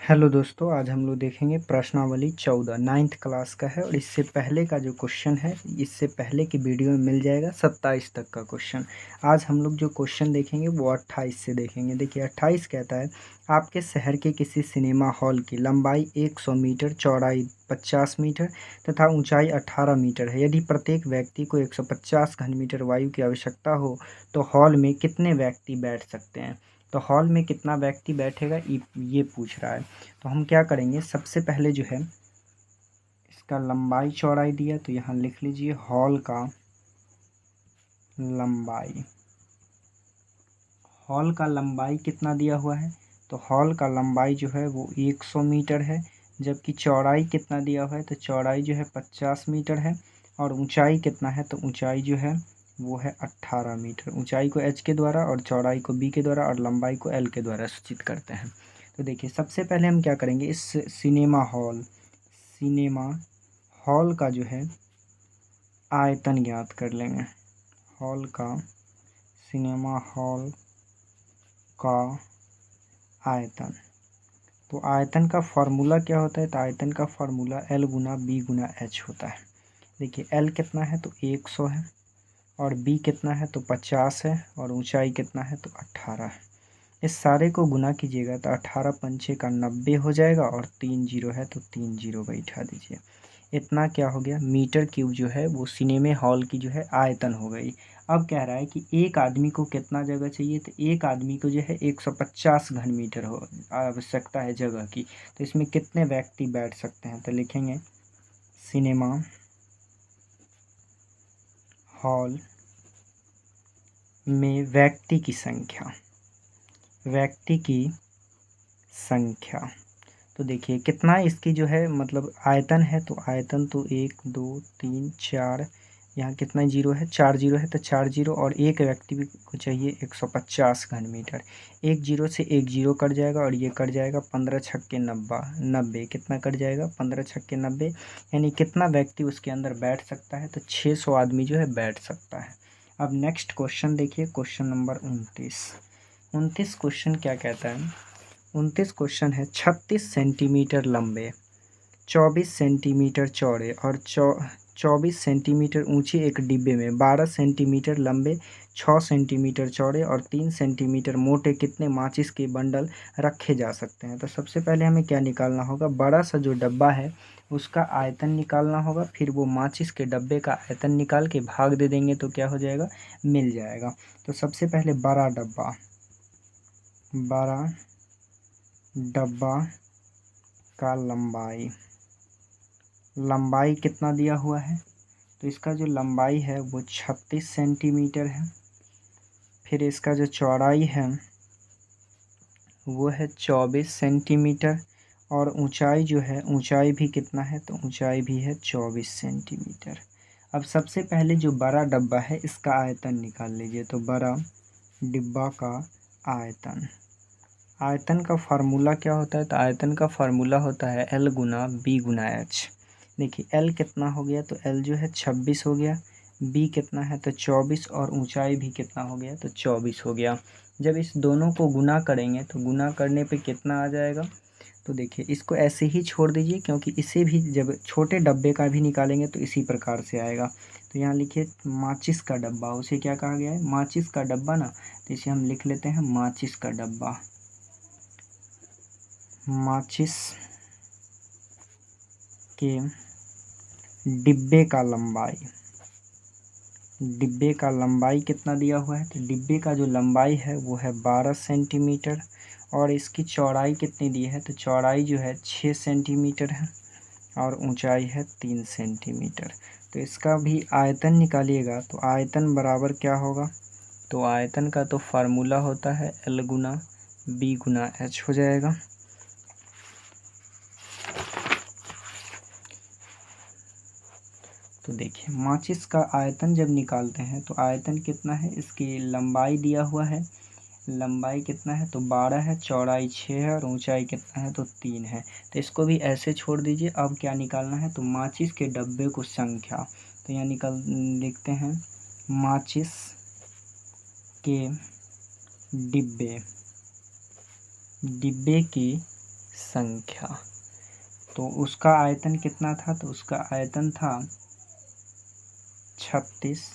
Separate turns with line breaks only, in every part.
Hello दोस्तों, आज हम लोग देखेंगे प्रश्नावली 14 नाइन्थ क्लास का है। और इससे पहले का जो क्वेश्चन है, इससे पहले की वीडियो में मिल जाएगा 27 तक का क्वेश्चन। आज हम लोग जो क्वेश्चन देखेंगे वो 28 से देखेंगे। देखिए 28 कहता है, आपके शहर के किसी सिनेमा हॉल की लंबाई 100 मीटर, चौड़ाई 50 मीटर तथा ऊंचाई 18 मीटर है। यदि प्रत्येक व्यक्ति को 150 घन मीटर वायु की आवश्यकता हो तो हॉल में कितने व्यक्ति बैठ सकते हैं। तो हॉल में कितना व्यक्ति बैठेगा ये पूछ रहा है। तो हम क्या करेंगे, सबसे पहले जो है इसका लंबाई चौड़ाई दिया तो यहाँ लिख लीजिए हॉल का लंबाई। हॉल का लंबाई कितना दिया हुआ है, तो हॉल का लंबाई जो है वो 100 मीटर है। जबकि चौड़ाई कितना दिया हुआ है, तो चौड़ाई जो है 50 मीटर है। और ऊंचाई कितना है, तो ऊंचाई जो है वो है 18 मीटर। ऊंचाई को h के द्वारा और चौड़ाई को b के द्वारा और लंबाई को l के द्वारा सूचित करते हैं। तो देखिए सबसे पहले हम क्या करेंगे, इस सिनेमा हॉल का जो है आयतन ज्ञात कर लेंगे। हॉल का सिनेमा हॉल का आयतन, तो आयतन का फार्मूला क्या होता है, तो आयतन का फार्मूला L गुना B गुना H होता है। देखिए L कितना है, तो 100 है। और B कितना है, तो 50 है। और ऊंचाई कितना है, तो 18 है। इस सारे को गुना कीजिएगा तो 18 पंचे का 90 हो जाएगा। और 3 जीरो है तो 3 जीरो बैठा दीजिए। इतना क्या हो गया, मीटर क्यूब जो है वो सिनेमा हॉल की जो है आयतन हो गई। अब कह रहा है कि एक आदमी को कितना जगह चाहिए, तो एक आदमी को जो है 150 घन मीटर हो आवश्यकता है जगह की। तो इसमें कितने व्यक्ति बैठ सकते हैं, तो लिखेंगे सिनेमा हॉल में व्यक्ति की संख्या। तो देखिए कितना इसकी जो है मतलब आयतन है, तो आयतन तो 1 2 3 4, यहाँ कितना जीरो है, 4 जीरो है। तो 4 जीरो और एक व्यक्ति को चाहिए 150 घन मीटर। एक जीरो से एक जीरो कट जाएगा और ये कट जाएगा 15 छक्के 90। कितना कट जाएगा, 15 छक्के 90। यानी कितना व्यक्ति उसके अंदर बैठ सकता है, तो 600 आदमी जो है बैठ सकता है। अब नेक्स्ट क्वेश्चन देखिए, क्वेश्चन नंबर 29 क्वेश्चन क्या कहता है। 29 क्वेश्चन है, 36 सेंटीमीटर लंबे, 24 सेंटीमीटर चौड़े और 24 सेंटीमीटर ऊंचे एक डिब्बे में 12 सेंटीमीटर लंबे, 6 सेंटीमीटर चौड़े और 3 सेंटीमीटर मोटे कितने माचिस के बंडल रखे जा सकते हैं। तो सबसे पहले हमें क्या निकालना होगा, बड़ा सा जो डब्बा है उसका आयतन निकालना होगा। फिर वो माचिस के डब्बे का आयतन निकाल के भाग दे देंगे तो क्या हो जाएगा, मिल जाएगा। तो सबसे पहले बड़ा डब्बा का लंबाई कितना दिया हुआ है, तो इसका जो लंबाई है वो 36 सेंटीमीटर है। फिर इसका जो चौड़ाई है वो है 24 सेंटीमीटर। और ऊंचाई जो है, ऊंचाई भी कितना है, तो ऊंचाई भी है 24 सेंटीमीटर। अब सबसे पहले जो बड़ा डब्बा है इसका आयतन निकाल लीजिए। तो बड़ा डिब्बा का आयतन का फार्मूला क्या होता है, तो आयतन का फार्मूला होता है L गुना B गुना H। देखिए L कितना हो गया, तो L जो है 26 हो गया। B कितना है, तो 24। और ऊंचाई भी कितना हो गया, तो 24 हो गया। जब इस दोनों को गुना करेंगे तो गुना करने पे कितना आ जाएगा, तो देखिए इसको ऐसे ही छोड़ दीजिए, क्योंकि इसे भी जब छोटे डब्बे का भी निकालेंगे तो इसी प्रकार से आएगा। तो यहाँ लिखिए माचिस का डब्बा, उसे क्या कहा गया है, माचिस का डब्बा ना। तो इसे हम लिख लेते हैं माचिस का डब्बा। माचिस के डिब्बे का लंबाई कितना दिया हुआ है, तो डिब्बे का जो लंबाई है वो है 12 सेंटीमीटर। और इसकी चौड़ाई कितनी दी है, तो चौड़ाई जो है 6 सेंटीमीटर है। और ऊंचाई है 3 सेंटीमीटर। तो इसका भी आयतन निकालिएगा तो आयतन बराबर क्या होगा, तो आयतन का तो फार्मूला होता है L गुना B गुना H हो जाएगा। तो देखिए माचिस का आयतन जब निकालते हैं तो आयतन कितना है, इसकी लंबाई दिया हुआ है। लंबाई कितना है, तो 12 है। चौड़ाई 6 है और ऊंचाई कितना है, तो 3 है। तो इसको भी ऐसे छोड़ दीजिए। अब क्या निकालना है, तो माचिस के डब्बे को संख्या। तो यहाँ लिखते हैं माचिस के डिब्बे की संख्या। तो उसका आयतन कितना था, तो उसका आयतन था 36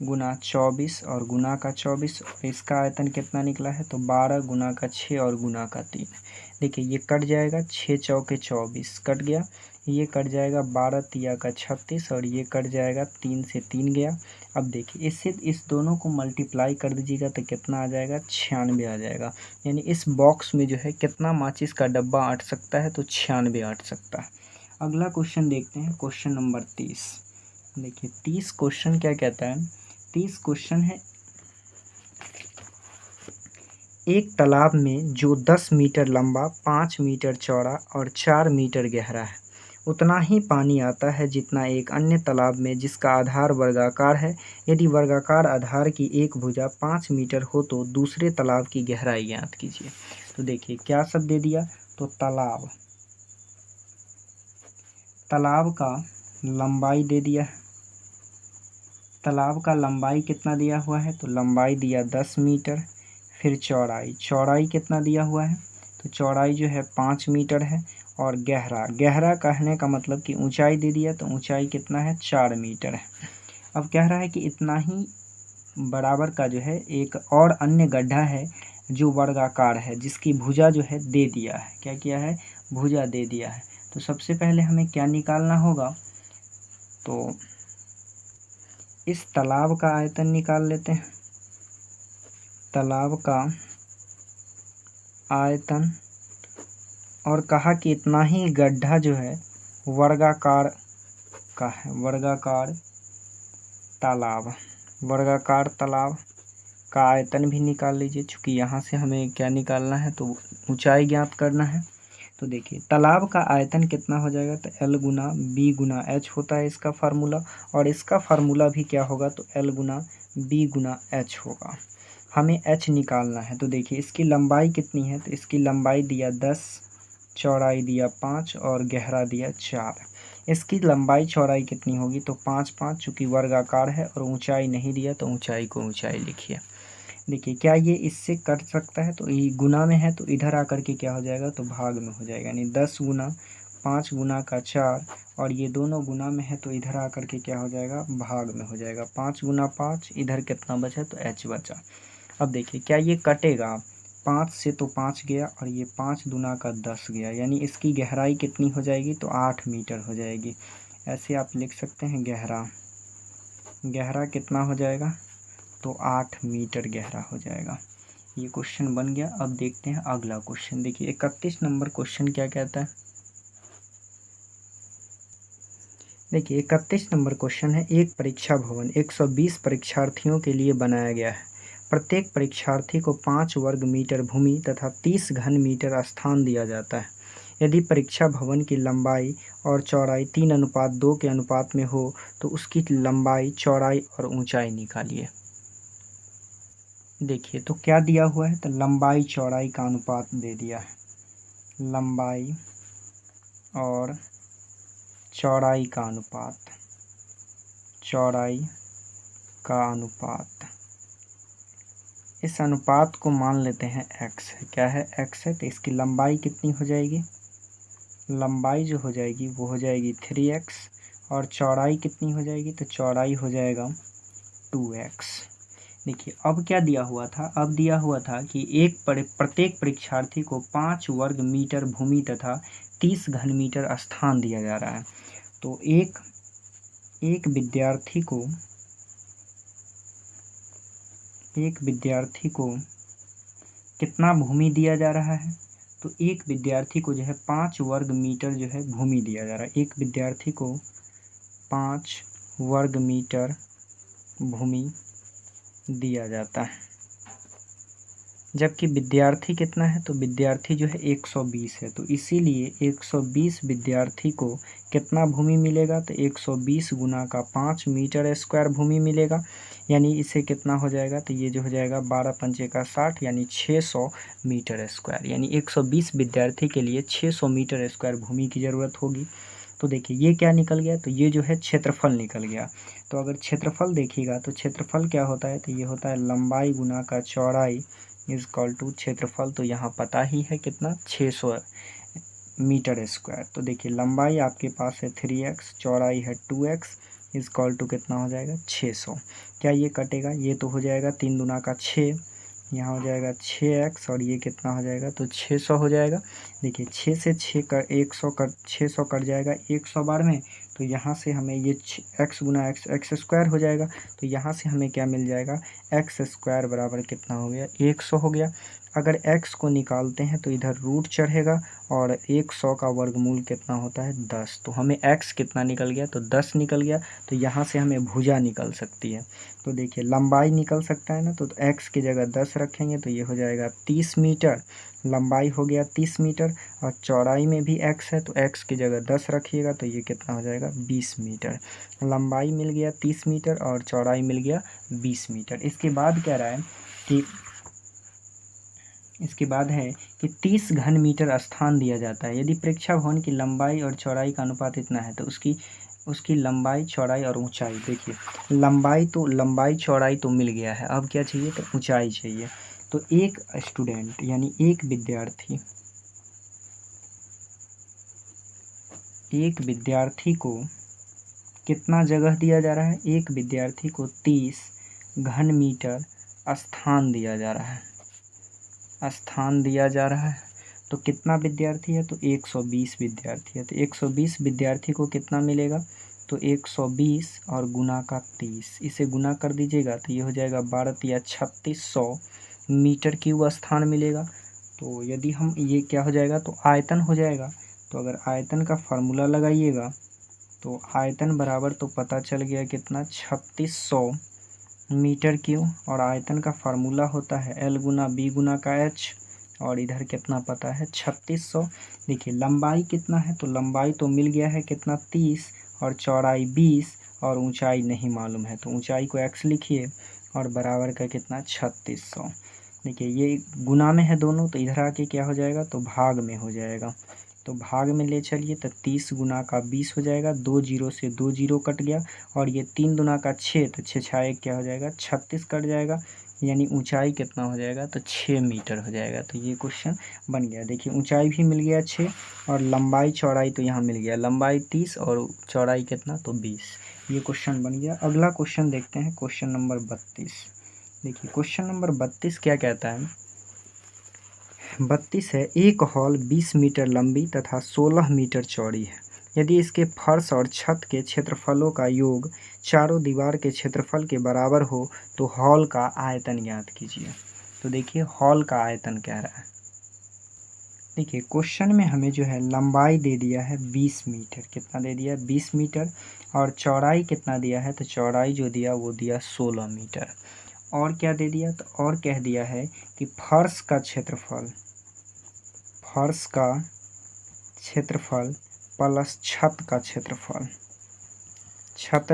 गुना 24 और गुना का 24, और इसका आयतन कितना निकला है, तो 12 गुना का 6 और गुना का 3। देखिए ये कट जाएगा, 6 चौके 24 कट गया, ये कट जाएगा 12 तिया का 36 और ये कट जाएगा 3 से 3 गया। अब देखिए इससे इस दोनों को मल्टीप्लाई कर दीजिएगा तो कितना आ जाएगा, 96 आ जाएगा। यानी इस बॉक्स में जो है कितना माचिस का डब्बा अट सकता है, तो 96 अट सकता है। अगला क्वेश्चन देखते हैं, क्वेश्चन नंबर 30। देखिए 30 क्वेश्चन क्या कहता है, 30 क्वेश्चन है, एक तालाब में जो 10 मीटर लंबा, 5 मीटर चौड़ा और 4 मीटर गहरा है, उतना ही पानी आता है जितना एक अन्य तालाब में जिसका आधार वर्गाकार है। यदि वर्गाकार आधार की एक भुजा 5 मीटर हो तो दूसरे तालाब की गहराई ज्ञात कीजिए। तो देखिए क्या सब दे दिया, तो तालाब, तालाब का लंबाई दे दिया है, तालाब का लंबाई कितना दिया हुआ है, तो लंबाई दिया 10 मीटर। फिर चौड़ाई, चौड़ाई कितना दिया हुआ है, तो चौड़ाई जो है 5 मीटर है। और गहरा, गहरा कहने का मतलब कि ऊंचाई दे दिया, तो ऊंचाई कितना है, 4 मीटर है। अब कह रहा है कि इतना ही बराबर का जो है एक और अन्य गड्ढा है जो वर्गाकार है, जिसकी भुजा जो है दे दिया है। क्या किया है, भुजा दे दिया है। तो सबसे पहले हमें क्या निकालना होगा, तो इस तालाब का आयतन निकाल लेते हैं। तालाब का आयतन, और कहा कि इतना ही गड्ढा जो है वर्गाकार का है, वर्गाकार तालाब, वर्गाकार तालाब का आयतन भी निकाल लीजिए। चूँकि यहाँ से हमें क्या निकालना है, तो ऊंचाई ज्ञात करना है। तो देखिए तालाब का आयतन कितना हो जाएगा, तो L गुना B गुना H होता है इसका फार्मूला, और इसका फार्मूला भी क्या होगा, तो L गुना B गुना H होगा। हमें H निकालना है। तो देखिए इसकी लंबाई कितनी है, तो इसकी लंबाई दिया 10, चौड़ाई दिया 5 और गहरा दिया 4। इसकी लंबाई चौड़ाई कितनी होगी, तो 5 5, चूँकि वर्गाकार है, और ऊंचाई नहीं दिया तो ऊंचाई को ऊंचाई लिखिए। देखिए क्या ये इससे कट सकता है, तो ये गुना में है तो इधर आकर के क्या हो जाएगा, तो भाग में हो जाएगा। यानी 10 गुना 5 गुना का 4, और ये दोनों गुना में है तो इधर आकर के क्या हो जाएगा, भाग में हो जाएगा। 5 गुना 5, इधर कितना बचा, तो H बचा। अब देखिए क्या ये कटेगा, 5 से तो 5 गया, और ये 5 दुना का 10 गया, यानी इसकी गहराई कितनी हो जाएगी, तो 8 मीटर हो जाएगी। ऐसे आप लिख सकते हैं, गहरा, गहरा कितना हो जाएगा, तो 8 मीटर गहरा हो जाएगा। ये क्वेश्चन बन गया। अब देखते हैं अगला क्वेश्चन। देखिए 31 नंबर क्वेश्चन क्या कहता है। देखिए 31 नंबर क्वेश्चन है, एक परीक्षा भवन 120 परीक्षार्थियों के लिए बनाया गया है। प्रत्येक परीक्षार्थी को 5 वर्ग मीटर भूमि तथा 30 घन मीटर स्थान दिया जाता है। यदि परीक्षा भवन की लंबाई और चौड़ाई 3:2 के अनुपात में हो तो उसकी लंबाई, चौड़ाई और ऊंचाई निकालिए। देखिए तो क्या दिया हुआ है, तो लंबाई चौड़ाई का अनुपात दे दिया है, लंबाई और चौड़ाई का अनुपात, चौड़ाई का अनुपात। इस अनुपात को मान लेते हैं x है। क्या है, x है। तो इसकी लंबाई कितनी हो जाएगी, लंबाई जो हो जाएगी वो हो जाएगी 3x, और चौड़ाई कितनी हो जाएगी, तो चौड़ाई हो जाएगा 2x। देखिए अब क्या दिया हुआ था, अब दिया हुआ था कि प्रत्येक परीक्षार्थी को 5 वर्ग मीटर भूमि तथा 30 घन मीटर स्थान दिया जा रहा है। तो एक विद्यार्थी को कितना भूमि दिया जा रहा है, तो एक विद्यार्थी को जो है 5 वर्ग मीटर जो है भूमि दिया जा रहा है। एक विद्यार्थी को 5 वर्ग मीटर भूमि दिया जाता है, जबकि विद्यार्थी कितना है, तो विद्यार्थी जो है 120 है। तो इसीलिए 120 विद्यार्थी को कितना भूमि मिलेगा, तो 120 गुना का 5 मीटर स्क्वायर भूमि मिलेगा। यानी इसे कितना हो जाएगा, तो ये जो हो जाएगा 12 पंचे का 60, यानी 600 मीटर स्क्वायर। यानी 120 विद्यार्थी के लिए 600 मीटर स्क्वायर भूमि की ज़रूरत होगी। तो देखिए ये क्या निकल गया, तो ये जो है क्षेत्रफल निकल गया। तो अगर क्षेत्रफल देखिएगा तो क्षेत्रफल क्या होता है, तो ये होता है लंबाई गुना का चौड़ाई इज इक्वल टू क्षेत्रफल। तो यहाँ पता ही है कितना, 600 मीटर स्क्वायर। तो देखिए लंबाई आपके पास है 3x, चौड़ाई है 2x, इक्वल टू कितना हो जाएगा 600। क्या ये कटेगा? ये तो हो जाएगा 3 दूना का 6, यहाँ हो जाएगा 6x और ये कितना हो जाएगा तो 600 हो जाएगा। देखिए 6 से 6 कर 100 कट 600 कट जाएगा 100 बार में, तो यहाँ से हमें ये x गुना एक्स स्क्वायर हो जाएगा। तो यहाँ से हमें क्या मिल जाएगा, एक्स स्क्वायर बराबर कितना हो गया 100 हो गया। अगर x को निकालते हैं तो इधर रूट चढ़ेगा और 100 का वर्गमूल कितना होता है 10, तो हमें x कितना निकल गया तो 10 निकल गया। तो यहाँ से हमें भुजा निकल सकती है। तो देखिए लंबाई निकल सकता है ना, तो x की जगह 10 रखेंगे तो ये हो जाएगा 30 मीटर, लंबाई हो गया 30 मीटर, और चौड़ाई में भी x है तो x की जगह 10 रखिएगा तो ये कितना हो जाएगा 20 मीटर। लंबाई मिल गया 30 मीटर और चौड़ाई मिल गया 20 मीटर। इसके बाद कह रहा है कि इसके बाद है कि 30 घन मीटर स्थान दिया जाता है। यदि प्रेक्षा भवन की लंबाई और चौड़ाई का अनुपात इतना है तो उसकी लंबाई, चौड़ाई और ऊंचाई। देखिए लंबाई चौड़ाई तो मिल गया है, अब क्या चाहिए तो ऊंचाई चाहिए। तो एक स्टूडेंट यानी एक विद्यार्थी को कितना जगह दिया जा रहा है, एक विद्यार्थी को 30 घन मीटर स्थान दिया जा रहा है, तो कितना विद्यार्थी है तो 120 विद्यार्थी है। तो 120 विद्यार्थी को कितना मिलेगा तो 120 और गुना का 30, इसे गुना कर दीजिएगा तो ये हो जाएगा 12 या 3600 मीटर क्यूब स्थान मिलेगा। तो यदि हम ये क्या हो जाएगा तो आयतन हो जाएगा। तो अगर आयतन का फार्मूला लगाइएगा तो आयतन बराबर तो पता चल गया कितना 3600 मीटर क्यूब, और आयतन का फार्मूला होता है L गुना B गुना का H, और इधर कितना पता है 3600। देखिए लंबाई कितना है तो लंबाई तो मिल गया है कितना 30 और चौड़ाई 20 और ऊंचाई नहीं मालूम है, तो ऊंचाई को x लिखिए और बराबर का कितना 3600। देखिए ये गुना में है दोनों, तो इधर आके क्या हो जाएगा तो भाग में हो जाएगा। तो भाग में ले चलिए तो 30 गुना का 20 हो जाएगा, 2 जीरो से 2 जीरो कट गया, और ये 3 दुना का 6, तो 6 6 1 क्या हो जाएगा 36 कट जाएगा, यानी ऊंचाई कितना हो जाएगा तो 6 मीटर हो जाएगा। तो ये क्वेश्चन बन गया। देखिए ऊंचाई भी मिल गया 6 और लंबाई चौड़ाई तो यहाँ मिल गया, लंबाई 30 और चौड़ाई कितना तो 20। ये क्वेश्चन बन गया। अगला क्वेश्चन देखते हैं, क्वेश्चन नंबर 32। देखिए क्वेश्चन नंबर 32 क्या कहता है, 32 है, एक हॉल 20 मीटर लंबी तथा 16 मीटर चौड़ी है। यदि इसके फर्श और छत के क्षेत्रफलों का योग चारों दीवार के क्षेत्रफल के बराबर हो तो हॉल का आयतन ज्ञात कीजिए। तो देखिए हॉल का आयतन कह रहा है। देखिए क्वेश्चन में हमें जो है लंबाई दे दिया है 20 मीटर, कितना दे दिया है 20 मीटर, और चौड़ाई कितना दिया है तो चौड़ाई जो दिया वो दिया 16 मीटर। और क्या दे दिया तो और कह दिया है कि फर्श का क्षेत्रफल प्लस छत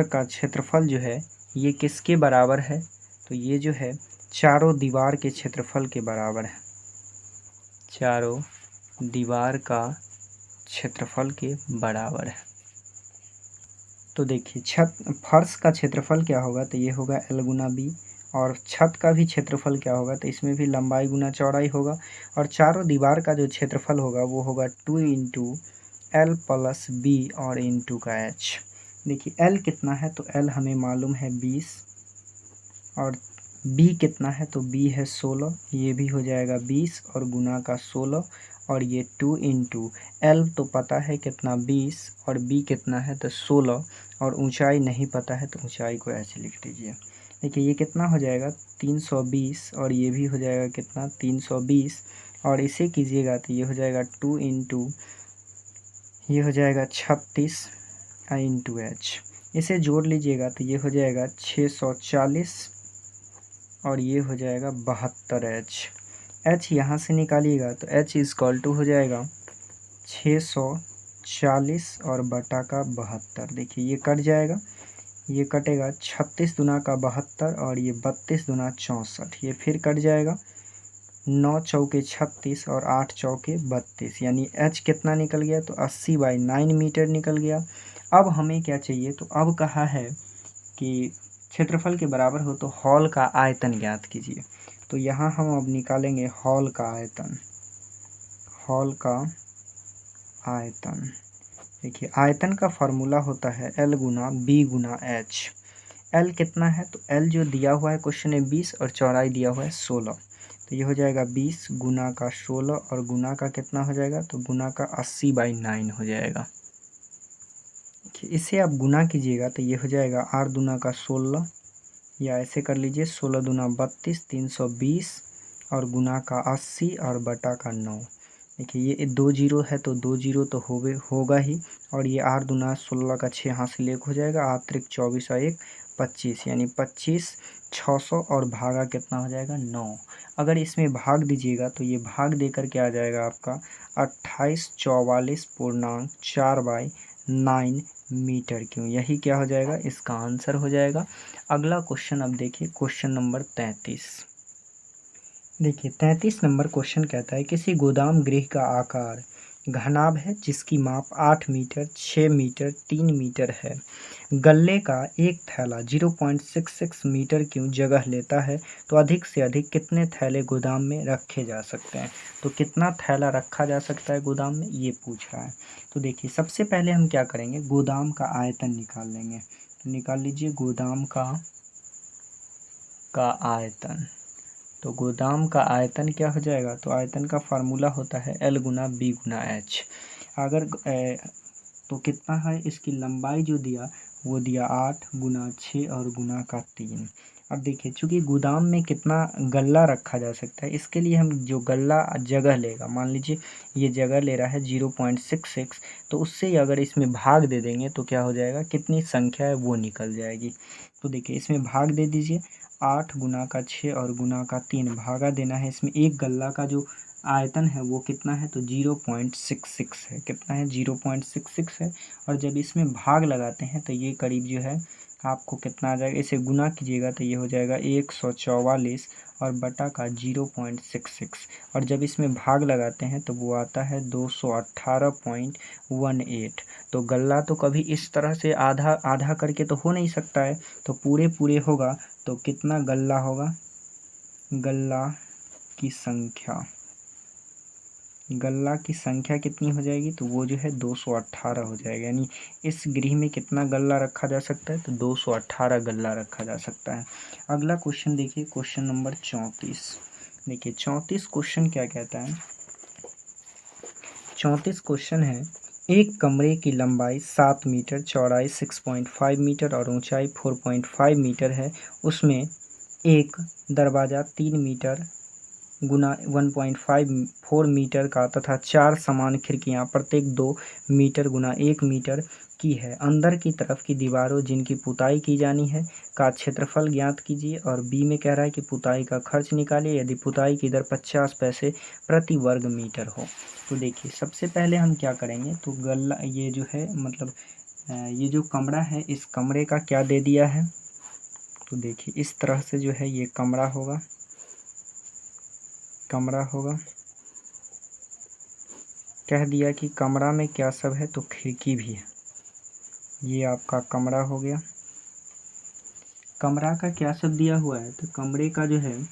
का क्षेत्रफल जो है ये किसके बराबर है तो ये जो है चारों दीवार के क्षेत्रफल के बराबर है, चारों दीवार का क्षेत्रफल के बराबर है। तो देखिए फर्श का क्षेत्रफल क्या होगा तो ये होगा L गुना B, और छत का भी क्षेत्रफल क्या होगा तो इसमें भी लंबाई गुना चौड़ाई होगा, और चारों दीवार का जो क्षेत्रफल होगा वो होगा 2 इंटू L प्लस B और इंटू का H। देखिए L कितना है तो L हमें मालूम है 20, और B कितना है तो B है 16, ये भी हो जाएगा 20 और गुना का 16, और ये 2 इंटू L तो पता है कितना 20 और B कितना है तो 16, और ऊंचाई नहीं पता है तो ऊंचाई को ऐसे लिख दीजिए। देखिए ये कितना हो जाएगा 320, और ये भी हो जाएगा कितना 320, और इसे कीजिएगा तो ये हो जाएगा 2 इंटू ये हो जाएगा 36 इंटू H, इसे जोड़ लीजिएगा तो ये हो जाएगा 640, और ये हो जाएगा 72H। H यहाँ से निकालिएगा तो H इक्वल टू हो जाएगा 640 और बटा का 72। देखिए ये कट जाएगा, ये कटेगा 36 दुना का 72 और ये 32 दुना 64, ये फिर कट जाएगा 9 चौके 36 और 8 चौके 32, यानी H कितना निकल गया तो 80/9 मीटर निकल गया। अब हमें क्या चाहिए तो अब कहा है कि क्षेत्रफल के बराबर हो तो हॉल का आयतन ज्ञात कीजिए। तो यहाँ हम अब निकालेंगे हॉल का आयतन। देखिए आयतन का फॉर्मूला होता है L गुना B गुना H। L कितना है, तो L जो दिया हुआ है क्वेश्चन में 20 और चौड़ाई दिया हुआ है 16, तो ये हो जाएगा 20 गुना का 16 और गुना का कितना हो जाएगा, तो गुना का 80/9 हो जाएगा। इसे आप गुना कीजिएगा तो ये हो जाएगा 8 दूना का 16, या ऐसे कर लीजिए 16 दूना 32, 320 और गुना का 80 और बटा का 9। देखिए ये 2 जीरो है तो 2 जीरो तो होगा ही, और ये 8 दूना 16 का 6 यहाँ से लेक हो जाएगा, 8 त्रिक 24 और 1 25, यानी 25 600 और भागा कितना हो जाएगा 9। अगर इसमें भाग दीजिएगा तो ये भाग दे कर के आ जाएगा आपका 2844.4/9 मीटर क्यों। यही क्या हो जाएगा, इसका आंसर हो जाएगा। अगला क्वेश्चन अब देखिए क्वेश्चन नंबर 33। देखिए 33 नंबर क्वेश्चन कहता है किसी गोदाम गृह का आकार घनाभ है जिसकी माप 8 मीटर 6 मीटर 3 मीटर है। गल्ले का एक थैला 0.66 मीटर क्यों जगह लेता है, तो अधिक से अधिक कितने थैले गोदाम में रखे जा सकते हैं। तो कितना थैला रखा जा सकता है गोदाम में, ये पूछ रहा है। तो देखिए सबसे पहले हम क्या करेंगे, गोदाम का आयतन निकाल लेंगे। तो निकाल लीजिए गोदाम का आयतन। तो गोदाम का आयतन क्या हो जाएगा, तो आयतन का फार्मूला होता है L गुना B गुना H। अगर तो कितना है, इसकी लंबाई जो दिया वो दिया 8 गुना 6 और गुना का 3। अब देखिए चूँकि गोदाम में कितना गल्ला रखा जा सकता है, इसके लिए हम जो गल्ला जगह लेगा, मान लीजिए ये जगह ले रहा है 0.66, तो उससे ही अगर इसमें भाग दे देंगे तो क्या हो जाएगा, कितनी संख्या है वो निकल जाएगी। तो देखिए इसमें भाग दे दीजिए, 8 गुना का 6 और गुना का 3 भागा देना है। इसमें एक गल्ला का जो आयतन है वो कितना है, तो 0.66 है। कितना है, 0.66 है। और जब इसमें भाग लगाते हैं तो ये करीब जो है आपको कितना आ जाएगा, इसे गुना कीजिएगा तो ये हो जाएगा 144 और बटा का 0.66, और जब इसमें भाग लगाते हैं तो वो आता है 218.18। तो गल्ला तो कभी इस तरह से आधा आधा करके तो हो नहीं सकता है, तो पूरे पूरे होगा तो कितना गल्ला होगा, गल्ला की संख्या कितनी हो जाएगी, तो वो जो है 218 हो जाएगा। यानी इस गृह में कितना गल्ला रखा जा सकता है, तो 218 गल्ला रखा जा सकता है। अगला क्वेश्चन देखिए क्वेश्चन नंबर 34। देखिए 34 क्वेश्चन क्या कहता है, 34 क्वेश्चन है एक कमरे की लंबाई 7 मीटर, चौड़ाई 6.5 मीटर और ऊंचाई 4.5 मीटर है। उसमें एक दरवाज़ा 3 मीटर गुना 1.54 मीटर का तथा 4 समान खिड़कियां प्रत्येक 2 मीटर गुना 1 मीटर की है। अंदर की तरफ की दीवारों जिनकी पुताई की जानी है का क्षेत्रफल ज्ञात कीजिए। और बी में कह रहा है कि पुताई का खर्च निकालिए यदि पुताई की दर 50 पैसे प्रति वर्ग मीटर हो। तो देखिए सबसे पहले हम क्या करेंगे, तो गल्ला ये जो है मतलब ये जो कमरा है इस कमरे का क्या दे दिया है, तो देखिए इस तरह से जो है ये कमरा होगा, कह दिया कि कमरा में क्या सब है, तो खिड़की भी है। ये आपका कमरा हो गया। कमरा का क्या सब दिया हुआ है, तो कमरे का जो है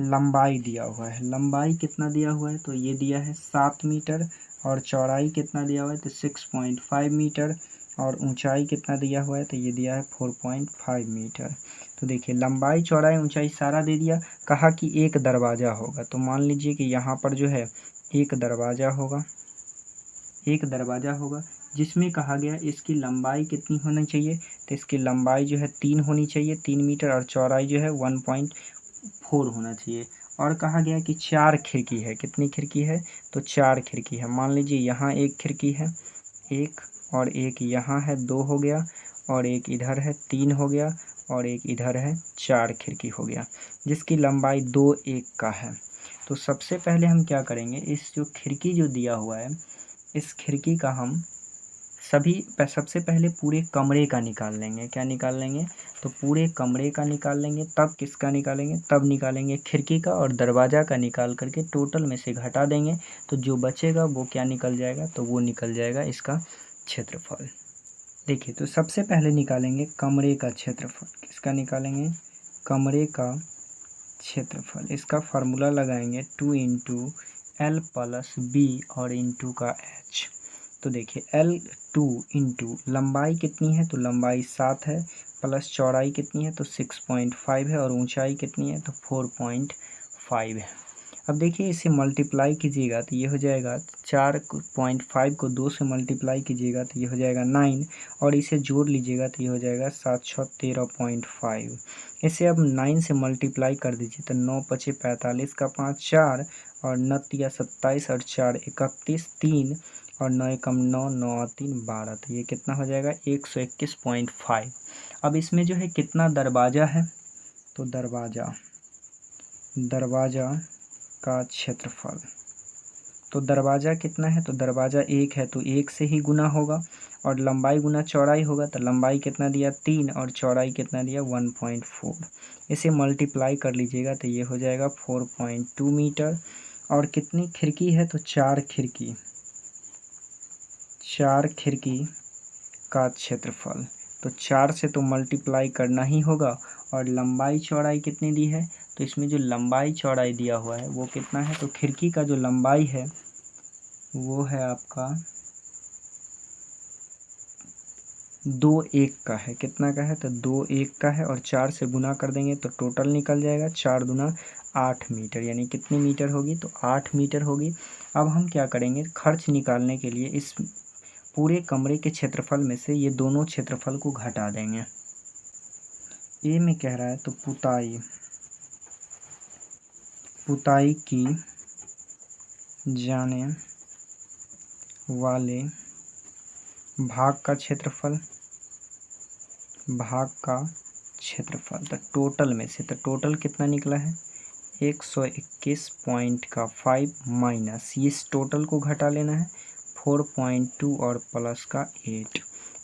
लंबाई दिया हुआ है। लंबाई कितना दिया हुआ है, तो ये दिया है 7 मीटर, और चौड़ाई कितना दिया हुआ है, तो 6.5 मीटर, और ऊंचाई कितना दिया हुआ है, तो ये दिया है 4.5 मीटर। तो देखिए लंबाई चौड़ाई ऊंचाई सारा दे दिया। कहा कि एक दरवाज़ा होगा, तो मान लीजिए कि यहाँ पर जो है एक दरवाज़ा होगा, जिसमें कहा गया इसकी लंबाई कितनी होनी चाहिए, तो इसकी लंबाई जो है 3 होनी चाहिए, 3 मीटर, और चौड़ाई जो है 1.4 होना चाहिए। और कहा गया कि 4 खिड़की है। कितनी खिड़की है, तो 4 खिड़की है। मान लीजिए यहाँ एक खिड़की है, एक, और एक यहाँ है 2 हो गया, और एक इधर है 3 हो गया, और एक इधर है 4 खिड़की हो गया, जिसकी लंबाई 2 1 का है। तो सबसे पहले हम क्या करेंगे, इस जो खिड़की जो दिया हुआ है इस खिड़की का हम सबसे पहले पूरे कमरे का निकाल लेंगे। क्या निकाल लेंगे, तो पूरे कमरे का निकाल लेंगे। तब किसका निकालेंगे, तब निकालेंगे खिड़की का, और दरवाज़ा का निकाल करके टोटल में से घटा देंगे, तो जो बचेगा वो क्या निकल जाएगा, तो वो निकल जाएगा इसका क्षेत्रफल। देखिए तो सबसे पहले निकालेंगे कमरे का क्षेत्रफल। किसका निकालेंगे, कमरे का क्षेत्रफल। इसका फार्मूला लगाएंगे 2 × L + B और इंटू का H। तो देखिए L2 इंटू लंबाई कितनी है, तो लंबाई 7 है, प्लस चौड़ाई कितनी है तो 6.5 है, और ऊंचाई कितनी है तो 4.5 है। अब देखिए इसे मल्टीप्लाई कीजिएगा तो ये हो जाएगा 4.5 को 2 से मल्टीप्लाई कीजिएगा तो ये हो जाएगा 9, और इसे जोड़ लीजिएगा तो ये हो जाएगा 7 6 13.5। इसे अब 9 से मल्टीप्लाई कर दीजिए तो 9 पचे 45 का 5 4, और 9 तिया 27, और 4 31, 3 और 9 कम 9, 9 और 3 12, तो ये कितना हो जाएगा 121.5। अब इसमें जो है कितना दरवाज़ा है, तो दरवाज़ा का क्षेत्रफल, तो दरवाज़ा कितना है, तो दरवाज़ा 1 है तो 1 से ही गुना होगा, और लंबाई गुना चौड़ाई होगा, तो लंबाई कितना दिया 3 और चौड़ाई कितना दिया 1.4। इसे मल्टीप्लाई कर लीजिएगा तो ये हो जाएगा 4.2 मीटर। और कितनी खिड़की है, तो 4 खिड़की, 4 खिड़की का क्षेत्रफल, तो 4 से तो मल्टीप्लाई करना ही होगा। और लंबाई चौड़ाई कितनी दी है, तो इसमें जो लंबाई चौड़ाई दिया हुआ है वो कितना है, तो खिड़की का जो लंबाई है वो है आपका 2 1 का है। कितना का है, तो 2 1 का है, और 4 से गुना कर देंगे तो टोटल निकल जाएगा 4 दूना 8 मीटर, यानी कितनी मीटर होगी, तो 8 मीटर होगी। अब हम क्या करेंगे, खर्च निकालने के लिए इस पूरे कमरे के क्षेत्रफल में से ये दोनों क्षेत्रफल को घटा देंगे। ए में कह रहा है तो पुताई की जाने वाले भाग का क्षेत्रफल, तो टोटल में से, तो टोटल कितना निकला है 121.5 माइनस, इस टोटल को घटा लेना है 4.2 और प्लस का 8,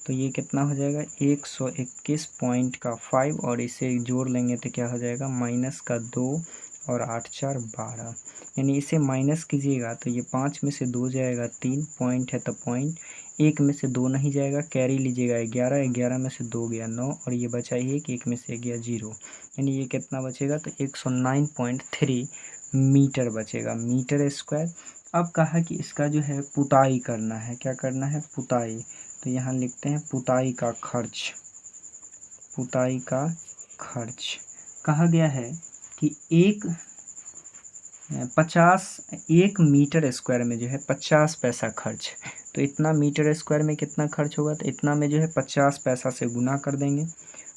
तो ये कितना हो जाएगा 121.5, और इसे जोड़ लेंगे तो क्या हो जाएगा माइनस का 2 और 8 4 12, यानी इसे माइनस कीजिएगा तो ये 5 में से 2 जाएगा 3, पॉइंट है तो पॉइंट, 1 में से 2 नहीं जाएगा, कैरी लीजिएगा 11, 11 में से 2 गया 9, और ये बचा ही कि 1 में से गया 0, यानी ये कितना बचेगा तो 109.3 मीटर बचेगा, मीटर स्क्वायर। अब कहा कि इसका जो है पुताई करना है, क्या करना है पुताई, तो यहाँ लिखते हैं पुताई का खर्च कहा गया है कि 1 मीटर स्क्वायर में जो है 50 पैसा खर्च, तो इतना मीटर स्क्वायर में कितना खर्च होगा, तो इतना में जो है 50 पैसा से गुना कर देंगे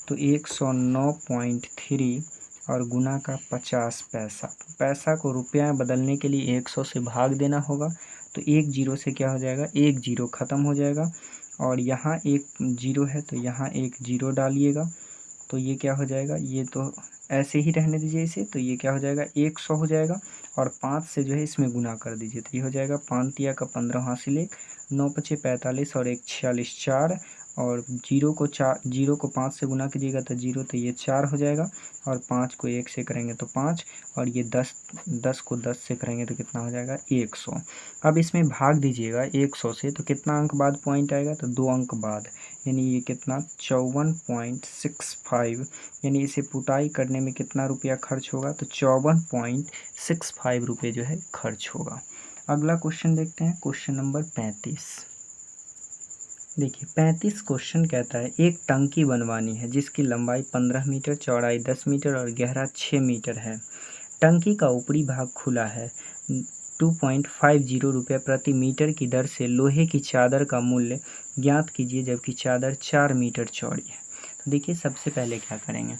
तो 109.3 और गुना का 50 पैसा, पैसा को रुपया में बदलने के लिए 100 से भाग देना होगा, तो 1 0 से क्या हो जाएगा 1 0 ख़त्म हो जाएगा, और यहाँ 1 0 है तो यहाँ 1 0 डालिएगा, तो ये क्या हो जाएगा, ये तो ऐसे ही रहने दीजिए इसे, तो ये क्या हो जाएगा 100 हो जाएगा, और 5 से जो है इसमें गुना कर दीजिए तो ये हो जाएगा 5 तिया का 15 हासिल 1, 9 पचे 45 और 1 46 4, और 0 को 5 से गुना कीजिएगा तो 0, तो ये 4 हो जाएगा, और 5 को 1 से करेंगे तो 5, और ये 10 को 10 से करेंगे तो कितना हो जाएगा 100। अब इसमें भाग दीजिएगा 100 से, तो कितना अंक बाद पॉइंट आएगा, तो 2 अंक बाद, यानी ये कितना 54.65, यानी इसे पुताई करने में कितना रुपया खर्च होगा, तो 54.65 रुपये जो है खर्च होगा। अगला क्वेश्चन देखते हैं, क्वेश्चन नंबर 35। देखिए 35 क्वेश्चन कहता है एक टंकी बनवानी है जिसकी लंबाई 15 मीटर, चौड़ाई 10 मीटर और गहरा 6 मीटर है। टंकी का ऊपरी भाग खुला है। 2.50 रुपये प्रति मीटर की दर से लोहे की चादर का मूल्य ज्ञात कीजिए जबकि चादर 4 मीटर चौड़ी है। तो देखिए सबसे पहले क्या करेंगे,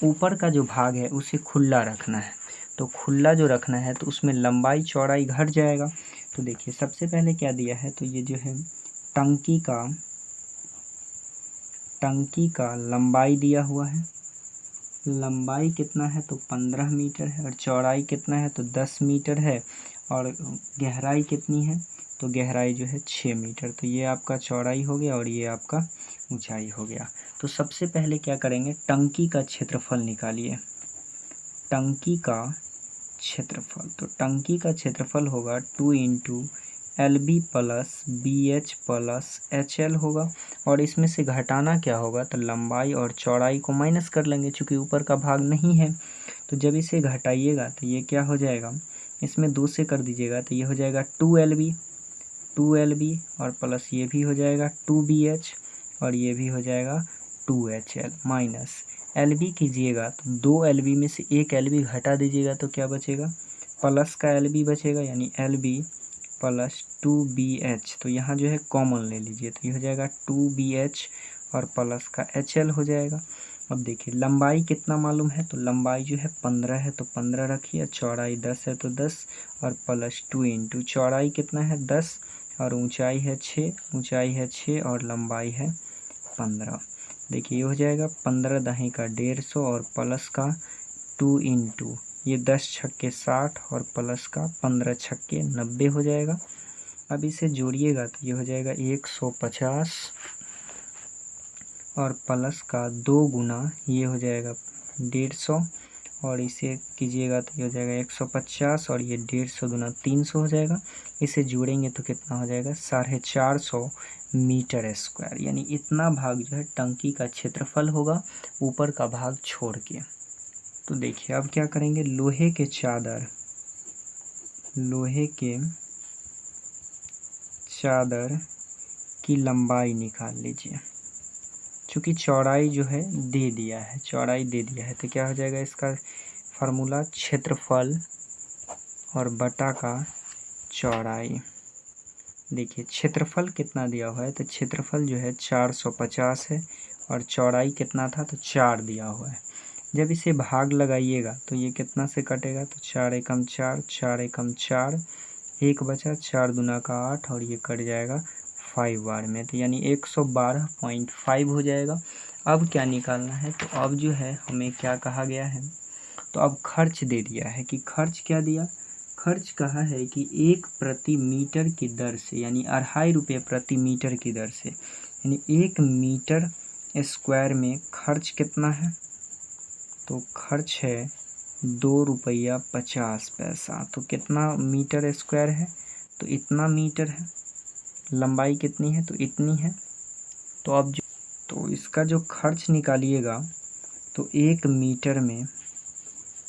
ऊपर का जो भाग है उसे खुला रखना है, तो खुला जो रखना है तो उसमें लंबाई चौड़ाई घट जाएगा। तो देखिए सबसे पहले क्या दिया है, तो ये जो है टंकी का लंबाई दिया हुआ है, लंबाई कितना है तो 15 मीटर है, और चौड़ाई कितना है तो 10 मीटर है, और गहराई कितनी है तो गहराई जो है 6 मीटर, तो ये आपका चौड़ाई हो गया और ये आपका ऊंचाई हो गया। तो सबसे पहले क्या करेंगे, टंकी का क्षेत्रफल निकालिए, टंकी का क्षेत्रफल, तो टंकी का क्षेत्रफल होगा 2 into LB plus BH plus HL होगा, और इसमें से घटाना क्या होगा, तो लंबाई और चौड़ाई को माइनस कर लेंगे चूँकि ऊपर का भाग नहीं है, तो जब इसे घटाइएगा तो ये क्या हो जाएगा, इसमें 2 से कर दीजिएगा तो ये हो जाएगा 2 LB 2LB और प्लस ये भी हो जाएगा 2BH और ये भी हो जाएगा 2HL माइनस LB कीजिएगा तो 2LB में से एक LB घटा दीजिएगा तो क्या बचेगा, प्लस का LB बचेगा यानी LB प्लस 2BH। तो यहाँ जो है कॉमन ले लीजिए तो ये हो जाएगा 2BH और प्लस का HL हो जाएगा। अब देखिए लंबाई कितना मालूम है, तो लंबाई जो है 15 है तो 15 रखिए, चौड़ाई 10 है तो 10 और प्लस 2 इंटू चौड़ाई कितना है 10 और ऊंचाई है 6, ऊंचाई है 6 और लंबाई है 15। देखिए ये हो जाएगा 15 दही का 150 और प्लस का 2 इंटू ये 10 छक्के 60 और प्लस का 15 छक्के 90 हो जाएगा। अब इसे जोड़िएगा तो ये हो जाएगा 150 और प्लस का 2 गुना ये हो जाएगा 150 और इसे कीजिएगा तो ये हो जाएगा 150 और ये 150 दूना 300 हो जाएगा। इसे जोड़ेंगे तो कितना हो जाएगा 450 मीटर स्क्वायर, यानी इतना भाग जो है टंकी का क्षेत्रफल होगा ऊपर का भाग छोड़ के। तो देखिए अब क्या करेंगे, लोहे के चादर की लंबाई निकाल लीजिए। चूँकि चौड़ाई जो है दे दिया है, चौड़ाई दे दिया है तो क्या हो जाएगा इसका फार्मूला क्षेत्रफल और बटा का चौड़ाई। देखिए क्षेत्रफल कितना दिया हुआ है तो क्षेत्रफल जो है 450 है और चौड़ाई कितना था तो 4 दिया हुआ है। जब इसे भाग लगाइएगा तो ये कितना से कटेगा तो 4 एकम 4, 4 एकम 4, एक बचा 4 दूना का 8 और ये कट जाएगा 5 बार में, तो यानी 112.5 हो जाएगा। अब क्या निकालना है, तो अब जो है हमें क्या कहा गया है, तो अब खर्च दे दिया है कि खर्च क्या दिया, खर्च कहा है कि 1 प्रति मीटर की दर से यानी 2.5 रुपये प्रति मीटर की दर से, यानी 1 मीटर स्क्वायर में खर्च कितना है, तो खर्च है 2 रुपया 50 पैसा। तो कितना मीटर स्क्वायर है, तो इतना मीटर है। लंबाई कितनी है, तो इतनी है। तो अब जो तो इसका जो खर्च निकालिएगा तो 1 मीटर में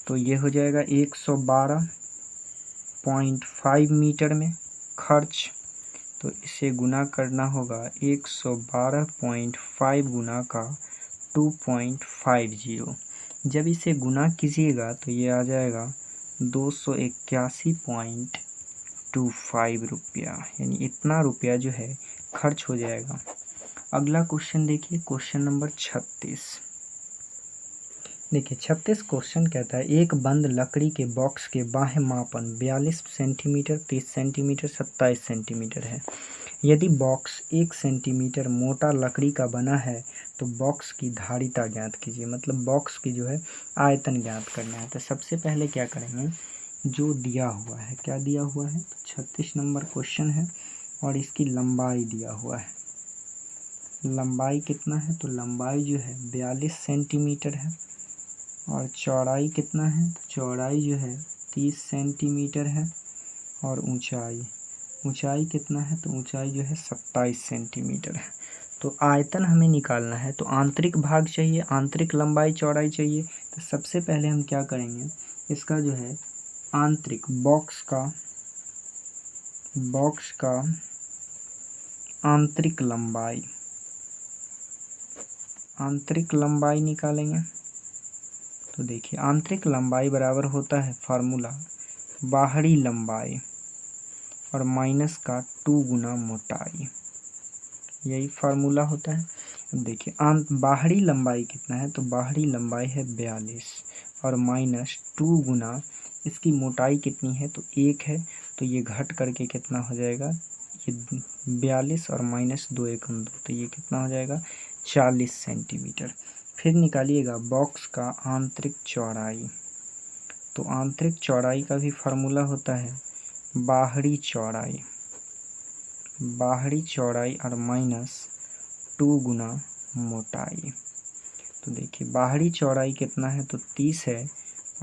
तो ये हो जाएगा 112.5 मीटर में खर्च। तो इसे गुना करना होगा 112.5 गुना का 2.50। जब इसे गुना कीजिएगा तो ये आ जाएगा 281.25 रुपया, यानी इतना रुपया जो है खर्च हो जाएगा। अगला क्वेश्चन देखिए, क्वेश्चन नंबर 36। देखिए 36 क्वेश्चन कहता है एक बंद लकड़ी के बॉक्स के बाह्य मापन 42 सेंटीमीटर, 30 सेंटीमीटर, 27 सेंटीमीटर है। यदि बॉक्स 1 सेंटीमीटर मोटा लकड़ी का बना है तो बॉक्स की धारिता ज्ञात कीजिए, मतलब बॉक्स की जो है आयतन ज्ञात करना है। तो सबसे पहले क्या करेंगे, जो दिया हुआ है, क्या दिया हुआ है, तो 36 नंबर क्वेश्चन है और इसकी लंबाई दिया हुआ है। लंबाई कितना है, तो लंबाई जो है 42 सेंटीमीटर है और चौड़ाई कितना है, तो चौड़ाई जो है 30 सेंटीमीटर है और ऊंचाई कितना है, तो ऊंचाई जो है 27 सेंटीमीटर है। तो आयतन हमें निकालना है, तो आंतरिक भाग चाहिए, आंतरिक लंबाई चौड़ाई चाहिए। तो सबसे पहले हम क्या करेंगे, इसका जो है आंतरिक बॉक्स का आंतरिक लंबाई निकालेंगे। तो देखिए आंतरिक लंबाई बराबर होता है फार्मूला बाहरी लंबाई और माइनस का 2 गुना मोटाई, यही फार्मूला होता है। अब देखिए बाहरी लंबाई कितना है, तो बाहरी लंबाई है 42 और माइनस 2 गुना इसकी मोटाई कितनी है, तो 1 है। तो ये घट करके कितना हो जाएगा, ये 42 और माइनस 2 एकम 2, तो ये कितना हो जाएगा 40 सेंटीमीटर। फिर निकालिएगा बॉक्स का आंतरिक चौड़ाई। तो आंतरिक चौड़ाई का भी फार्मूला होता है बाहरी चौड़ाई और माइनस 2 गुना मोटाई। तो देखिए बाहरी चौड़ाई कितना है, तो 30 है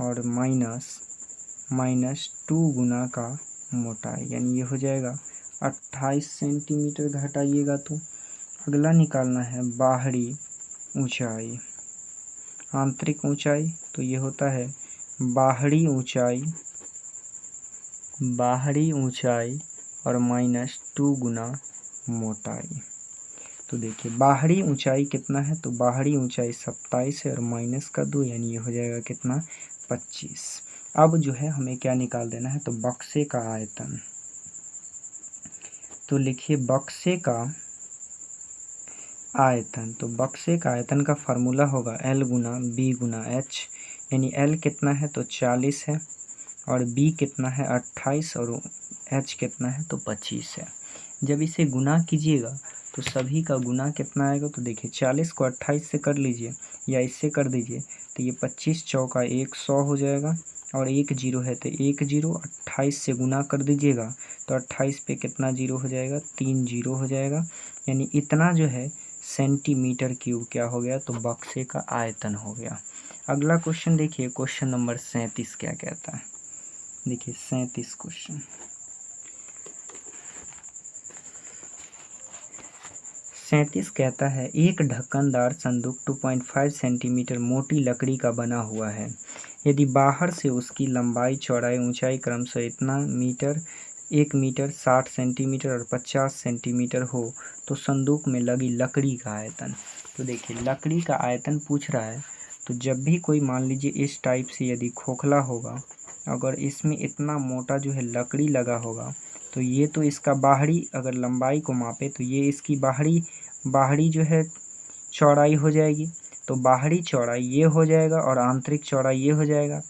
और माइनस 2 गुना का मोटाई, यानी ये हो जाएगा 28 सेंटीमीटर। घटाइएगा तो अगला निकालना है बाहरी ऊंचाई, आंतरिक ऊंचाई। तो ये होता है बाहरी ऊंचाई और माइनस 2 गुना मोटाई। तो देखिए बाहरी ऊंचाई कितना है, तो बाहरी ऊंचाई 27 है और माइनस का 2 यानी ये हो जाएगा कितना 25। अब जो है हमें क्या निकाल देना है, तो बक्से का आयतन। तो लिखिए बक्से का आयतन, तो बक्से का आयतन का फार्मूला होगा L गुना B गुना H, यानी L कितना है तो 40 है और B कितना है 28 और H कितना है तो 25 है। जब इसे गुना कीजिएगा तो सभी का गुना कितना आएगा, तो देखिए 40 को 28 से कर लीजिए या इससे कर दीजिए, तो ये 25 चौका 100 हो जाएगा और एक जीरो है तो एक जीरो, 28 से गुना कर दीजिएगा तो 28 पे कितना जीरो हो जाएगा, 3 जीरो हो जाएगा, यानी इतना जो है सेंटीमीटर क्यूब क्या हो गया, तो बक्से का आयतन हो गया। अगला क्वेश्चन देखिए, क्वेश्चन नंबर 37 क्या कहता है। देखिए 37 क्वेश्चन, 37 कहता है एक ढक्कनदार संदूक 2.5 सेंटीमीटर मोटी लकड़ी का बना हुआ है। यदि बाहर से उसकी लंबाई चौड़ाई ऊंचाई क्रमशः इतना मीटर 1 मीटर 60 सेंटीमीटर और 50 सेंटीमीटर हो तो संदूक में लगी लकड़ी का आयतन। तो देखिए लकड़ी का आयतन पूछ रहा है, तो जब भी कोई मान लीजिए इस टाइप से यदि खोखला होगा, अगर इसमें इतना मोटा जो है लकड़ी लगा होगा, तो ये तो इसका बाहरी अगर लंबाई को मापे तो ये इसकी बाहरी जो है चौड़ाई हो जाएगी, तो बाहरी चौड़ाई ये हो जाएगा और आंतरिक चौड़ाई ये हो जाएगा।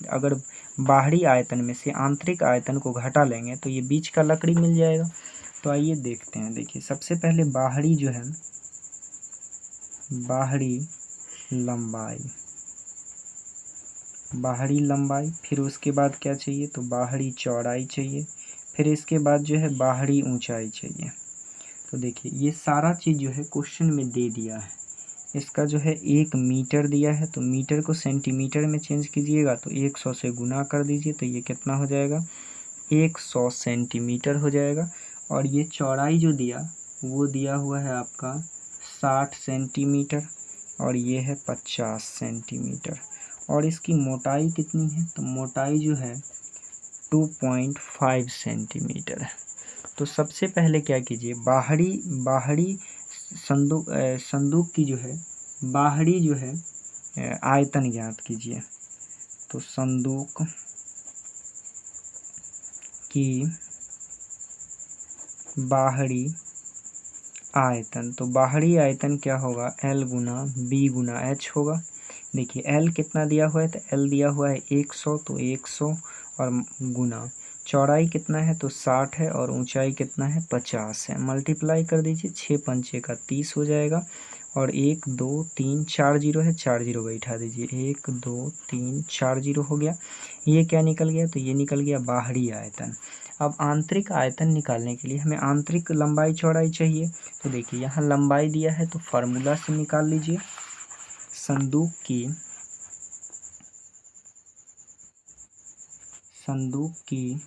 अगर बाहरी आयतन में से आंतरिक आयतन को घटा लेंगे तो ये बीच का लकड़ी मिल जाएगा। तो आइए देखते हैं। देखिए सबसे पहले बाहरी जो है बाहरी लंबाई, फिर उसके बाद क्या चाहिए, तो बाहरी चौड़ाई चाहिए, फिर इसके बाद जो है बाहरी ऊंचाई चाहिए। तो देखिए ये सारा चीज़ जो है क्वेश्चन में दे दिया है। इसका जो है 1 मीटर दिया है, तो मीटर को सेंटीमीटर में चेंज कीजिएगा तो 100 से गुना कर दीजिए तो ये कितना हो जाएगा 100 सेंटीमीटर हो जाएगा। और ये चौड़ाई जो दिया वो दिया हुआ है आपका 60 सेंटीमीटर और ये है 50 सेंटीमीटर। और इसकी मोटाई कितनी है, तो मोटाई जो है 2.5 सेंटीमीटर है। तो सबसे पहले क्या कीजिए, बाहरी संदूक की जो है बाहरी जो है आयतन ज्ञात कीजिए। तो संदूक की बाहरी आयतन, तो बाहरी आयतन क्या होगा L गुना B गुना H होगा। देखिए L कितना दिया हुआ है, तो L दिया हुआ है 100, तो 100 और गुना चौड़ाई कितना है तो 60 है और ऊंचाई कितना है 50 है। मल्टीप्लाई कर दीजिए, 6 पंचे का 30 हो जाएगा और 1 2 3 4 जीरो है, 4 जीरो बैठा दीजिए, 1 2 3 4 जीरो हो गया। ये क्या निकल गया, तो ये निकल गया बाहरी आयतन। अब आंतरिक आयतन निकालने के लिए हमें आंतरिक लंबाई चौड़ाई चाहिए। तो देखिए यहाँ लंबाई दिया है तो फार्मूला से निकाल लीजिए। संदूक की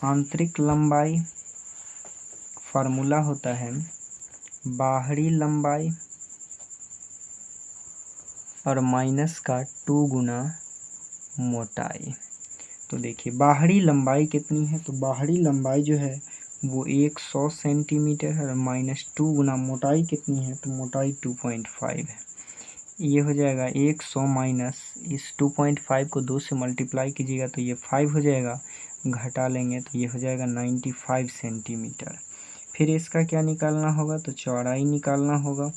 आंतरिक लंबाई फार्मूला होता है बाहरी लंबाई और माइनस का 2 गुना मोटाई। तो देखिए बाहरी लंबाई कितनी है, तो बाहरी लंबाई जो है वो 100 सेंटीमीटर है और माइनस 2 गुना मोटाई कितनी है, तो मोटाई 2.5 है। ये हो जाएगा 100 माइनस इस 2.5 को 2 से मल्टीप्लाई कीजिएगा तो ये 5 हो जाएगा, घटा लेंगे तो ये हो जाएगा 95 सेंटीमीटर। फिर इसका क्या निकालना होगा, तो चौड़ाई निकालना होगा,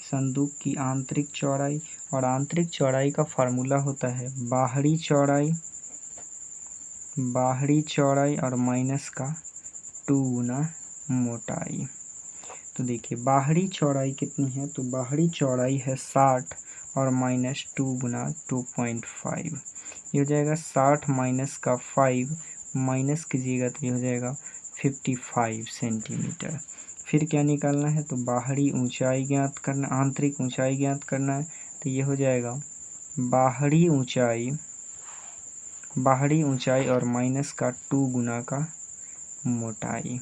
संदूक की आंतरिक चौड़ाई। और आंतरिक चौड़ाई का फार्मूला होता है बाहरी चौड़ाई और माइनस का 2 गुना मोटाई। तो देखिए बाहरी चौड़ाई कितनी है, तो बाहरी चौड़ाई है 60 और माइनस 2 गुना 2.5। ये हो जाएगा 60 माइनस का 5 माइनस कीजिएगा तो ये हो जाएगा 55 सेंटीमीटर। फिर क्या निकालना है, तो बाहरी ऊंचाई ज्ञात करना, आंतरिक ऊंचाई ज्ञात करना है। तो ये हो जाएगा बाहरी ऊंचाई और माइनस का 2 गुना का मोटाई।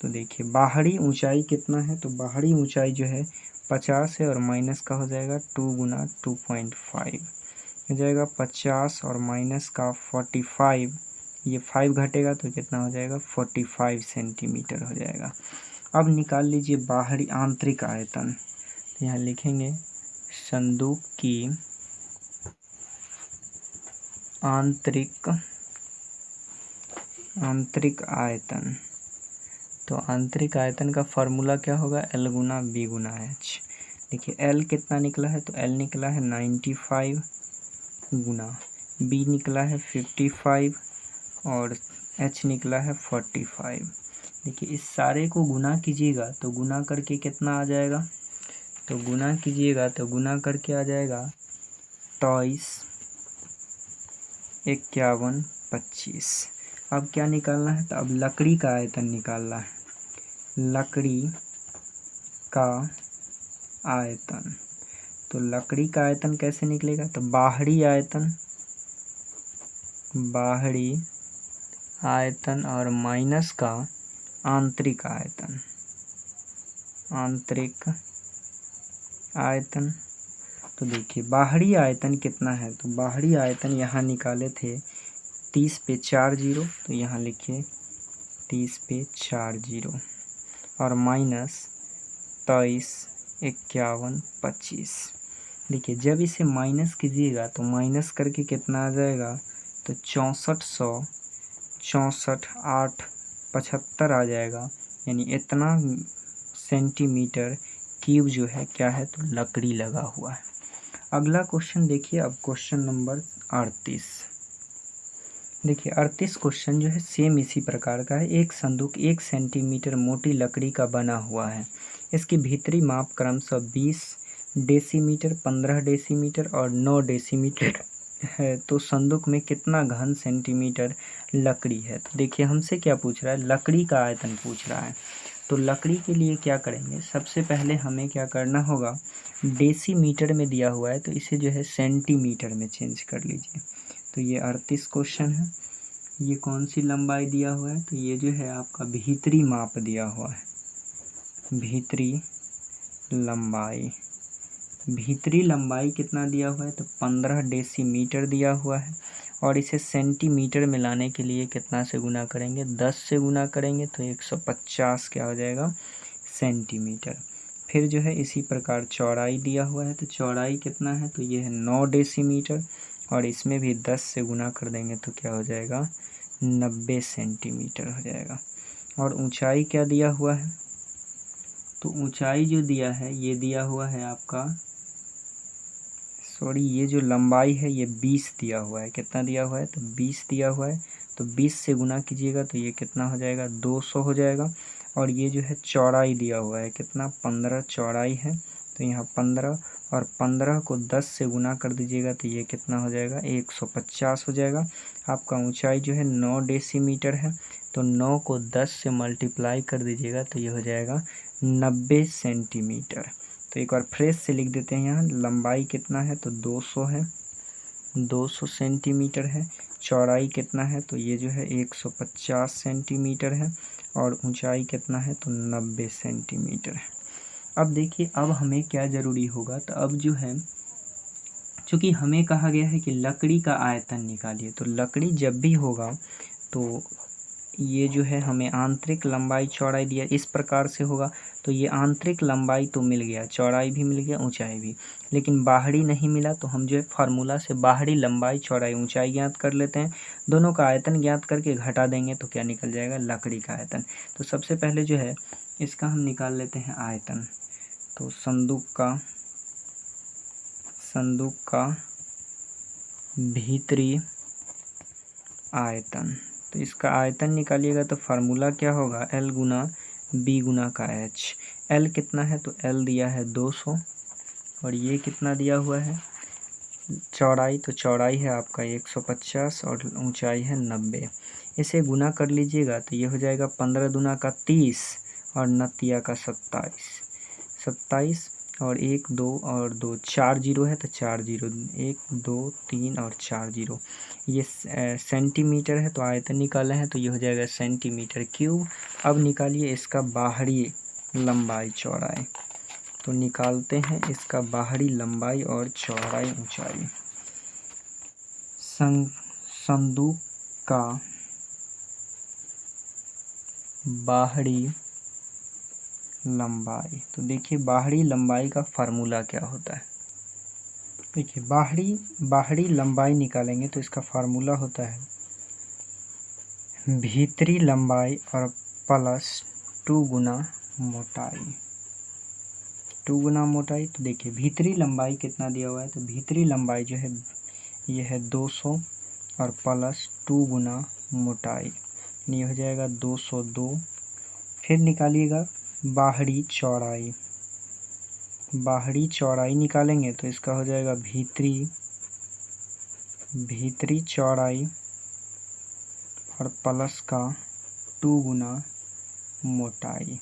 तो देखिए बाहरी ऊंचाई कितना है, तो बाहरी ऊंचाई जो है 50 है और माइनस का हो जाएगा 2 गुना 2.5, हो जाएगा 50 और माइनस का 45, ये 5 घटेगा तो कितना हो जाएगा 45 सेंटीमीटर हो जाएगा। अब निकाल लीजिए बाहरी आंतरिक आयतन। तो यहाँ लिखेंगे संदूक की आंतरिक आयतन। तो आंतरिक आयतन का फॉर्मूला क्या होगा, L गुना B गुना H। देखिए L कितना निकला है, तो L निकला है 95 गुना B निकला है 55 और H निकला है 45। देखिए इस सारे को गुना कीजिएगा तो गुना करके कितना आ जाएगा, तो गुना कीजिएगा तो गुना करके आ जाएगा 23, 51, 25। अब क्या निकालना है, तो अब लकड़ी का आयतन निकालना है। लकड़ी का आयतन, तो लकड़ी का आयतन कैसे निकलेगा, तो बाहरी आयतन और माइनस का आंतरिक आयतन। तो देखिए बाहरी आयतन कितना है, तो बाहरी आयतन यहाँ निकाले थे 30 पे 4 जीरो, तो यहाँ लिखिए 30 पे 4 जीरो और माइनस 23, 51, 25। देखिए जब इसे माइनस कीजिएगा तो माइनस करके कितना आ जाएगा, तो 6400, 64, 8, 75 आ जाएगा। यानी इतना सेंटीमीटर क्यूब जो है क्या है, तो लकड़ी लगा हुआ है। अगला क्वेश्चन देखिए, अब क्वेश्चन नंबर 38। देखिए 38 क्वेश्चन जो है सेम इसी प्रकार का है। एक संदूक 1 सेंटीमीटर मोटी लकड़ी का बना हुआ है। इसकी भीतरी माप क्रमशः 20 डेसीमीटर, 15 डेसीमीटर और 9 डेसीमीटर है। तो संदूक में कितना घन सेंटीमीटर लकड़ी है। तो देखिए हमसे क्या पूछ रहा है, लकड़ी का आयतन पूछ रहा है। तो लकड़ी के लिए क्या करेंगे, सबसे पहले हमें क्या करना होगा, डेसीमीटर में दिया हुआ है तो इसे जो है सेंटीमीटर में चेंज कर लीजिए। तो ये 38 क्वेश्चन है। ये कौन सी लंबाई दिया हुआ है, तो ये जो है आपका भीतरी माप दिया हुआ है। भीतरी लंबाई कितना दिया हुआ है, तो 15 डेसीमीटर दिया हुआ है। और इसे सेंटीमीटर में लाने के लिए कितना से गुना करेंगे, 10 से गुना करेंगे तो 150 क्या हो जाएगा सेंटीमीटर। फिर जो है इसी प्रकार चौड़ाई दिया हुआ है, तो चौड़ाई कितना है, तो ये है 9 डेसीमीटर और इसमें भी 10 से गुना कर देंगे तो क्या हो जाएगा 90 सेंटीमीटर हो जाएगा। और ऊंचाई क्या दिया हुआ है, तो ऊंचाई जो दिया है ये दिया हुआ है आपका, ये जो लंबाई है ये 20 दिया हुआ है। कितना दिया हुआ है, तो 20 दिया हुआ है। तो 20 से गुना कीजिएगा तो ये कितना हो जाएगा 200 हो जाएगा। और ये जो है चौड़ाई दिया हुआ है कितना, 15 चौड़ाई है। तो यहाँ 15 और 15 को 10 से गुना कर दीजिएगा तो ये कितना हो जाएगा 150 हो जाएगा। आपका ऊंचाई जो है 9 डेसीमीटर है, तो 9 को 10 से मल्टीप्लाई कर दीजिएगा तो ये हो जाएगा 90 सेंटीमीटर। तो एक बार फ्रेश से लिख देते हैं, यहाँ लंबाई कितना है, तो 200 है, 200 सेंटीमीटर है। चौड़ाई कितना है, तो ये जो है 150 सेंटीमीटर है। और ऊंचाई कितना है, तो 90 सेंटीमीटर है। अब देखिए अब हमें क्या ज़रूरी होगा, तो अब जो है चूँकि हमें कहा गया है कि लकड़ी का आयतन निकालिए, तो लकड़ी जब भी होगा तो ये जो है हमें आंतरिक लंबाई चौड़ाई दिया इस प्रकार से होगा। तो ये आंतरिक लंबाई तो मिल गया, चौड़ाई भी मिल गया, ऊंचाई भी, लेकिन बाहरी नहीं मिला। तो हम जो है फार्मूला से बाहरी लंबाई चौड़ाई ऊंचाई ज्ञात कर लेते हैं। दोनों का आयतन ज्ञात करके घटा देंगे तो क्या निकल जाएगा लकड़ी का आयतन। तो सबसे पहले जो है इसका हम निकाल लेते हैं आयतन। तो संदूक का भीतरी आयतन, तो इसका आयतन निकालिएगा तो फार्मूला क्या होगा, L गुना B गुना का H। L कितना है, तो L दिया है 200 और ये कितना दिया हुआ है चौड़ाई, तो चौड़ाई है आपका 150 और ऊंचाई है 90। इसे गुना कर लीजिएगा तो ये हो जाएगा 15 दूना का 30 और 9 का 27 और 1 2 और 2 4 जीरो है, तो 4 जीरो 1 2 3 और 4 जीरो। ये सेंटीमीटर है, तो आयतन निकाले हैं तो ये हो जाएगा सेंटीमीटर क्यूब। अब निकालिए इसका बाहरी लंबाई चौड़ाई। तो निकालते हैं इसका बाहरी लंबाई और चौड़ाई ऊंचाई। संदूक का बाहरी लंबाई। तो देखिए बाहरी लंबाई का फार्मूला क्या होता है। देखिए बाहरी लंबाई निकालेंगे तो इसका फार्मूला होता है भीतरी लंबाई और प्लस 2 गुना मोटाई। 2 गुना मोटाई। तो देखिए भीतरी लंबाई कितना दिया हुआ है, तो भीतरी लंबाई जो है ये है 200 और प्लस 2 गुना मोटाई, ये हो जाएगा 202। फिर निकालिएगा बाहरी चौड़ाई। बाहरी चौड़ाई निकालेंगे तो इसका हो जाएगा भीतरी चौड़ाई और प्लस का 2 गुना मोटाई।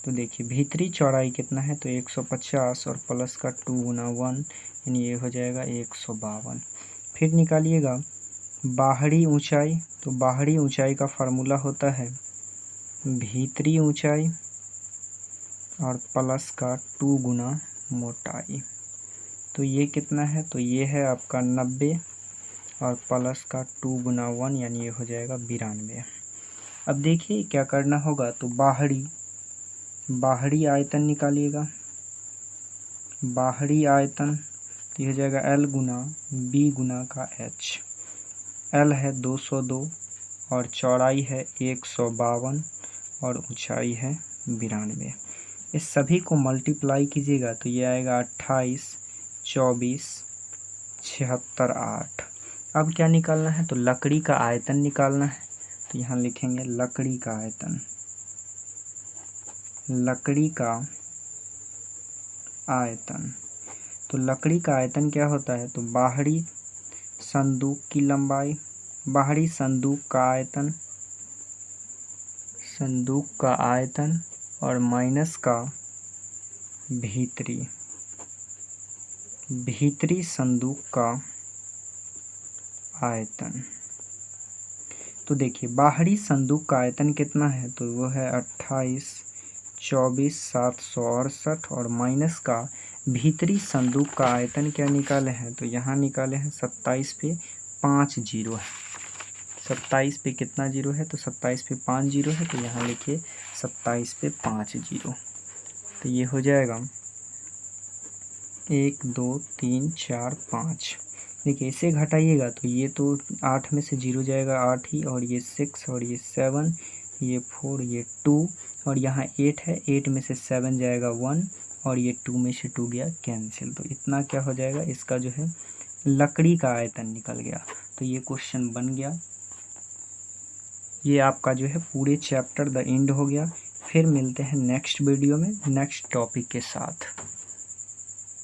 तो देखिए भीतरी चौड़ाई कितना है, तो 150 और प्लस का 2 गुना 1, यानी ये हो जाएगा 152। फिर निकालिएगा बाहरी ऊंचाई। तो बाहरी ऊंचाई का फार्मूला होता है भीतरी ऊंचाई और प्लस का 2 गुना मोटाई। तो ये कितना है, तो ये है आपका 90 और प्लस का 2 गुना 1, यानी ये हो जाएगा 92। अब देखिए क्या करना होगा, तो बाहरी आयतन निकालिएगा। बाहरी आयतन तो ये हो जाएगा L गुना B गुना का H। L है 202 और चौड़ाई है 152 और ऊंचाई है 92। इस सभी को मल्टीप्लाई कीजिएगा तो ये आएगा 28, 24, 76, 8। अब क्या निकालना है, तो लकड़ी का आयतन निकालना है। तो यहाँ लिखेंगे लकड़ी का आयतन। लकड़ी का आयतन, तो लकड़ी का आयतन क्या होता है, तो बाहरी संदूक की लंबाई, बाहरी संदूक का आयतन और माइनस का भीतरी संदूक का आयतन। तो देखिए बाहरी संदूक का आयतन कितना है, तो वो है 28, 24, 768 और माइनस का भीतरी संदूक का आयतन क्या निकाले हैं, तो यहाँ निकाले हैं 27 पे 5 जीरो है। 27 पे कितना जीरो है, तो 27 पे 5 जीरो है, तो यहाँ लिखिए 27 पे 5 जीरो। तो ये हो जाएगा 1 2 3 4 5। देखिए इसे घटाइएगा तो ये तो 8 में से 0 जाएगा 8 ही, और ये 6 और ये 7, ये 4, ये 2 और यहाँ 8 है, 8 में से 7 जाएगा 1 और ये 2 में से 2 गया कैंसिल। तो इतना क्या हो जाएगा, इसका जो है लकड़ी का आयतन निकल गया। तो ये क्वेश्चन बन गया। ये आपका जो है पूरे चैप्टर द एंड हो गया। फिर मिलते हैं नेक्स्ट वीडियो में नेक्स्ट टॉपिक के साथ।